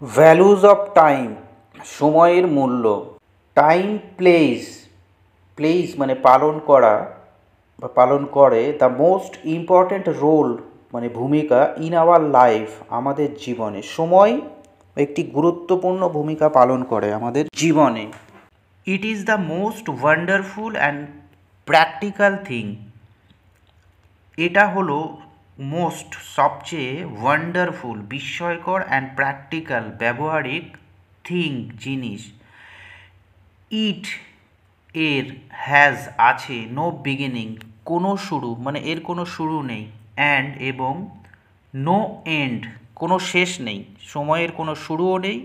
Values of time, সময়ের মূল্য। Time plays মানে পালন করা বা পালন করে দ্য মোস্ট ইম্পর্ট্যান্ট রোল মানে ভূমিকা ইন আওয়ার লাইফ, আমাদের জীবনে। সময় একটি গুরুত্বপূর্ণ ভূমিকা পালন করে আমাদের জীবনে। It is the most wonderful and practical thing. এটা হলো মোস্ট সবচেয়ে ওয়ান্ডারফুল বিস্ময়কর অ্যান্ড প্র্যাকটিক্যাল ব্যবহারিক থিং জিনিস। ইট এর হ্যাজ আছে নো বিগিনিং কোনো শুরু মানে এর কোনো শুরু নেই, অ্যান্ড এবং নো এন্ড কোনো শেষ নেই। সময়ের কোনো শুরুও নেই,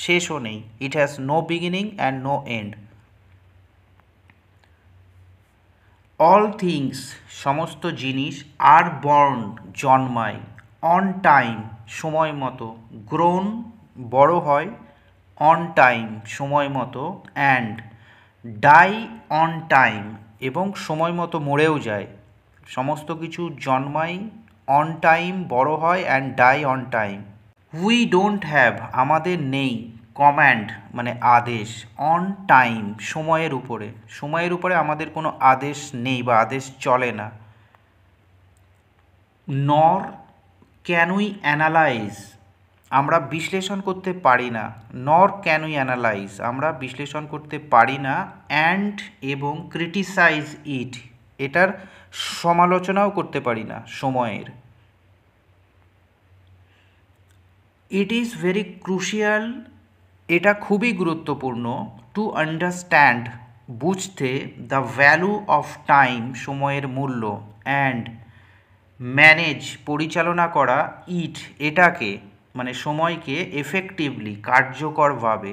শেষও নেই। It has no beginning and no end. All things সমস্ত জিনিস, আর বর্ন জন্মায়, অন টাইম সময় মতো, গ্রোন বড় হয়, অন টাইম সময় মতো, অ্যান্ড ডাই অন টাইম এবং সময় মতো মরেও যায়। সমস্ত কিছু জন্মায়, অন টাইম বড় হয়, and die on time. We don't have আমাদের নেই, কম্যান্ড মানে আদেশ, অন টাইম সময়ের উপরে আমাদের কোনো আদেশ নেই বা আদেশ চলে না। নর ক্যান উই অ্যানালাইজ আমরা বিশ্লেষণ করতে পারি না, নর ক্যান উই অ্যানালাইজ আমরা বিশ্লেষণ করতে পারি না, অ্যান্ড এবং ক্রিটিসাইজ ইট এটার সমালোচনাও করতে পারি না সময়ের। ইট ইজ ভেরি ক্রুশিয়াল এটা খুবই গুরুত্বপূর্ণ, টু আন্ডারস্ট্যান্ড বুঝতে, দ্য ভ্যালু অফ টাইম সময়ের মূল্য, অ্যান্ড ম্যানেজ পরিচালনা করা, ইট এটাকে মানে সময়কে, এফেক্টিভলি কার্যকরভাবে।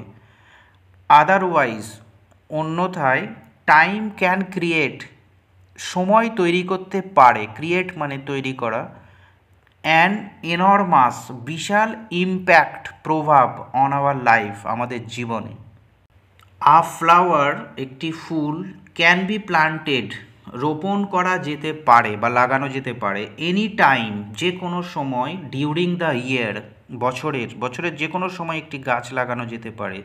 আদারওয়াইজ অন্যথায়, টাইম ক্যান ক্রিয়েট সময় তৈরি করতে পারে, ক্রিয়েট মানে তৈরি করা, অ্যান এনরমাস বিশাল ইম্প্যাক্ট প্রভাব, অন আওয়ার লাইফ আমাদের জীবনে। আ ফ্লাওয়ার একটি ফুল, ক্যান বি প্লান্টেড রোপণ করা যেতে পারে বা লাগানো যেতে পারে, এনি টাইম যে কোনো সময়, ডিউরিং দ্য ইয়ার বছরের যে কোনো সময় একটি গাছ লাগানো যেতে পারে।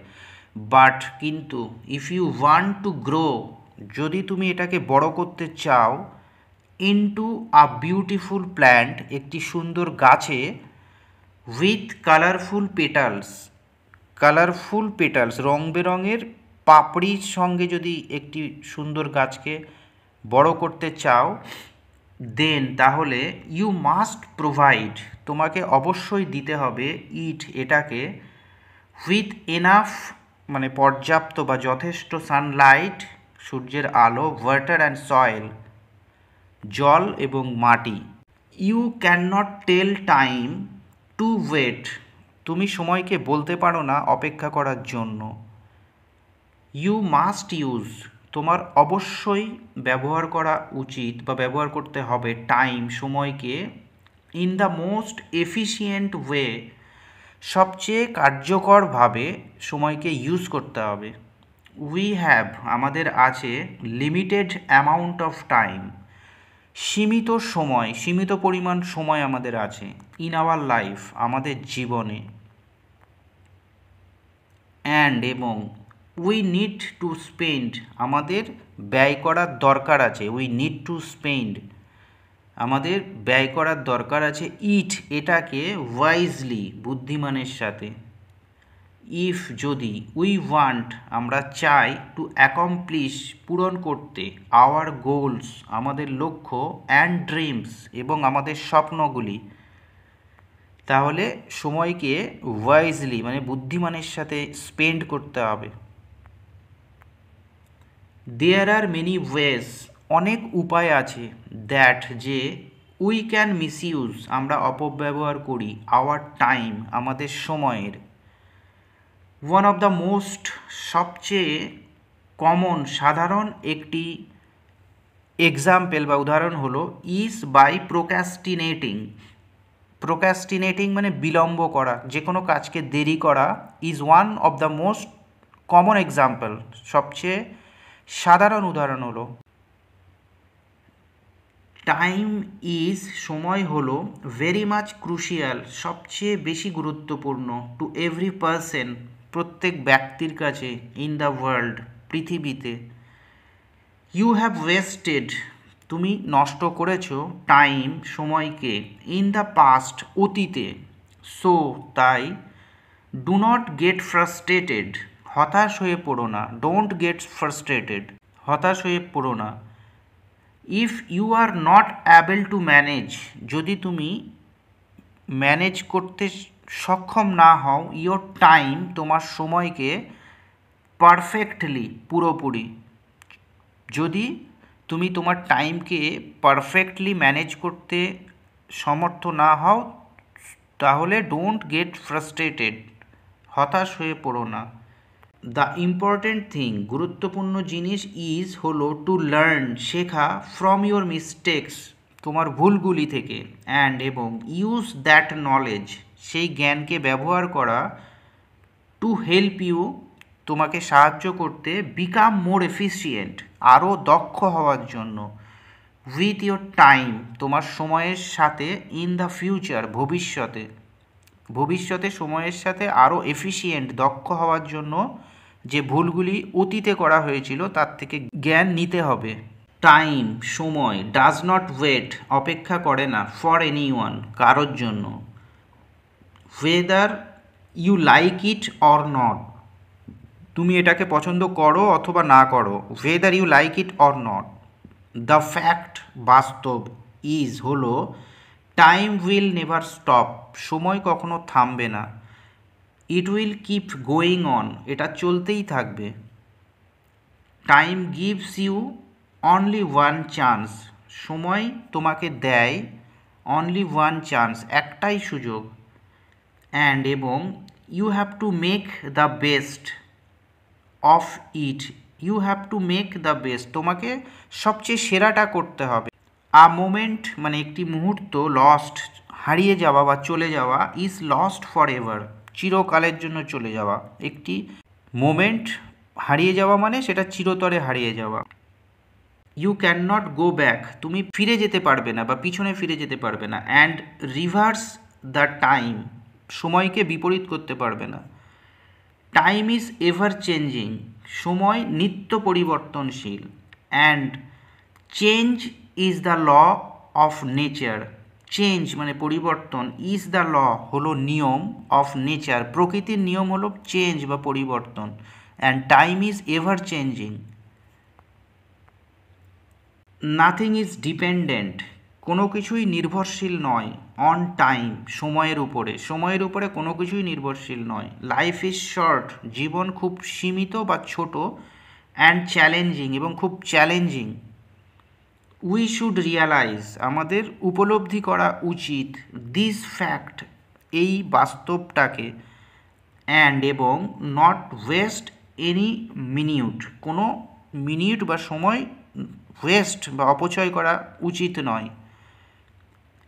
বাট কিন্তু, if you want to grow যদি তুমি এটাকে বড় করতে চাও, ইনটু আ বিউটিফুল প্ল্যান্ট একটি সুন্দর গাছে, উইথ কালারফুল পেটালস রং বেরঙের পাপড়ির সঙ্গে যদি একটি সুন্দর গাছকে বড় করতে চাও, দেন তাহলে ইউ মাস্ট প্রোভাইড তোমাকে অবশ্যই দিতে হবে, ইট এটাকে, উইথ এনাফ মানে পর্যাপ্ত বা যথেষ্ট, সানলাইট সূর্যের আলো, ওয়াটার অ্যান্ড সয়েল জল এবং মাটি। You can not tell time to wait তুমি সময়কে বলতে পারো না অপেক্ষা করার জন্য। ইউ মাস্ট ইউজ তোমার অবশ্যই ব্যবহার করা উচিত বা ব্যবহার করতে হবে টাইম সময়কে, in the most efficient way সবচেয়ে কার্যকরভাবে সময়কে ইউজ করতে হবে। উই হ্যাভ আমাদের আছে, লিমিটেড অ্যামাউন্ট অফ টাইম সীমিত পরিমাণ সময় আমাদের আছে, ইন আওয়ার লাইফ আমাদের জীবনে, অ্যান্ড এবং উই নিড টু স্পেন্ড আমাদের ব্যয় করার দরকার আছে, উই নিড টু স্পেন্ড আমাদের ব্যয় করার দরকার আছে, ইট এটাকে, ওয়াইজলি বুদ্ধিমানের সাথে। ইফ যদি, উই ওয়ান্ট আমরা চাই, টু অ্যাকমপ্লিশ পূরণ করতে, আওয়ার গোলস আমাদের লক্ষ্য, অ্যান্ড ড্রিমস এবং আমাদের স্বপ্নগুলি, তাহলে সময়কে ওয়াইজলি মানে বুদ্ধিমানের সাথে স্পেন্ড করতে হবে। দেয়ার আর মেনি ওয়েজ অনেক উপায় আছে, দ্যাট যে, উই ক্যান মিসইউজ আমরা অপব্যবহার করি, আওয়ার টাইম আমাদের সময়ের। ওয়ান অফ দ্য মোস্ট সবচেয়ে কমন সাধারণ একটি এক্সাম্পল বা উদাহরণ হলো, ইজ বাই প্রোক্যাস্টিনেটিং মানে বিলম্ব করা, যে কোনো কাজকে দেরি করা, is one of the most common example সবচেয়ে সাধারণ উদাহরণ হলো। টাইম ইজ সময় হলো ভেরি মাচ ক্রুশিয়াল সবচেয়ে বেশি গুরুত্বপূর্ণ টু এভরি পারসন প্রত্যেক ব্যক্তির কাছে ইন দ্য ওয়ার্ল্ড পৃথিবীতে। ইউ হ্যাভ ওয়েস্টেড তুমি নষ্ট করেছো টাইম সময়কে ইন দ্য পাস্ট অতীতে। সো তাই ডু নট গেট ফ্রাস্ট্রেটেড হতাশ হয়ে পড়ো না। ডোন্ট গেট ফ্রাস্ট্রেটেড হতাশ হয়ে পড়ো না। If you are not able to manage যদি তুমি ম্যানেজ করতে সক্ষম না হও ইয়োর টাইম তোমার সময়কে পারফেক্টলি পুরোপুরি যদি তুমি তোমার টাইমকে পারফেক্টলি ম্যানেজ করতে সমর্থ না হও তাহলে ডোন্ট গেট ফ্রাস্ট্রেটেড হতাশ হয়ে পড়ো না। দ্য ইম্পর্টেন্ট থিং গুরুত্বপূর্ণ জিনিস ইজ হলো টু লার্ন শেখা ফ্রম ইউর মিস্টেক্স তোমার ভুলগুলি থেকে অ্যান্ড এবং ইউজ দ্যাট নলেজ সেই জ্ঞানকে ব্যবহার করা টু হেল্প ইউ তোমাকে সাহায্য করতে বিকাম মোর এফিসিয়েন্ট আরও দক্ষ হওয়ার জন্য উইথ ইয়োর টাইম তোমার সময়ের সাথে ইন দ্য ফিউচার ভবিষ্যতে সময়ের সাথে আরও এফিসিয়েন্ট দক্ষ হওয়ার জন্য যে ভুলগুলি অতীতে করা হয়েছিল তার থেকে জ্ঞান নিতে হবে। টাইম সময় ডাজ নট ওয়েট অপেক্ষা করে না ফর এনি ওয়ান কারোর জন্য। Whether you like it or not তুমি এটাকে পছন্দ করো অথবা না করো। Whether you like it or not. The fact বাস্তব ইজ হলো টাইম উইল নেভার স্টপ সময় কখনো থামবে না। It will keep going on এটা চলতেই থাকবে। Time gives you only one chance সময় তোমাকে দেয় অনলি ওয়ান চান্স একটাই সুযোগ। অ্যান্ড এবং you have to make the best of it you have to make the best তোমাকে সবচেয়ে সেরাটা করতে হবে। আ মোমেন্ট মানে একটি মুহূর্ত লস্ট হারিয়ে যাওয়া বা চলে যাওয়া ইজ লস্ট ফর এভার চিরকালের জন্য চলে যাওয়া। একটি মোমেন্ট হারিয়ে যাওয়া মানে সেটা চিরতরে হারিয়ে যাওয়া। You can not go back তুমি ফিরে যেতে পারবে না বা পিছনে ফিরে যেতে পারবে না। অ্যান্ড রিভার্স দ্য টাইম সময়কে বিপরীত করতে পারবে না। টাইম ইজ এভার চেঞ্জিং সময় নিত্য পরিবর্তনশীল। And change is the law of nature change মানে পরিবর্তন ইজ দ্য ল হলো নিয়ম অফ নেচার প্রকৃতির নিয়ম হলো চেঞ্জ বা পরিবর্তন। And time is ever changing. Nothing is dependent কোনো কিছুই নির্ভরশীল নয় অন টাইম সময়ের উপরে কোনো কিছুই নির্ভরশীল নয়। লাইফ ইজ শর্ট জীবন খুব সীমিত বা ছোট। অ্যান্ড চ্যালেঞ্জিং এবং খুব চ্যালেঞ্জিং। উই শুড রিয়ালাইজ আমাদের উপলব্ধি করা উচিত দিস ফ্যাক্ট এই বাস্তবটাকে। অ্যান্ড এবং নট ওয়েস্ট এনি মিনিট কোনো মিনিট বা সময় ওয়েস্ট বা অপচয় করা উচিত নয়।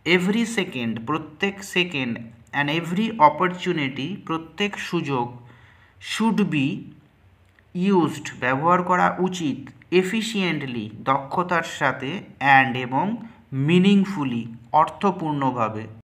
এভরি সেকেন্ড প্রত্যেক সেকেন্ড অ্যান্ড এভরি অপরচুনিটি প্রত্যেক সুযোগ শুড বি ইউজড ব্যবহার করা উচিত এফিশিয়েন্টলি দক্ষতার সাথে অ্যান্ড এবং মিনিংফুলি অর্থপূর্ণভাবে।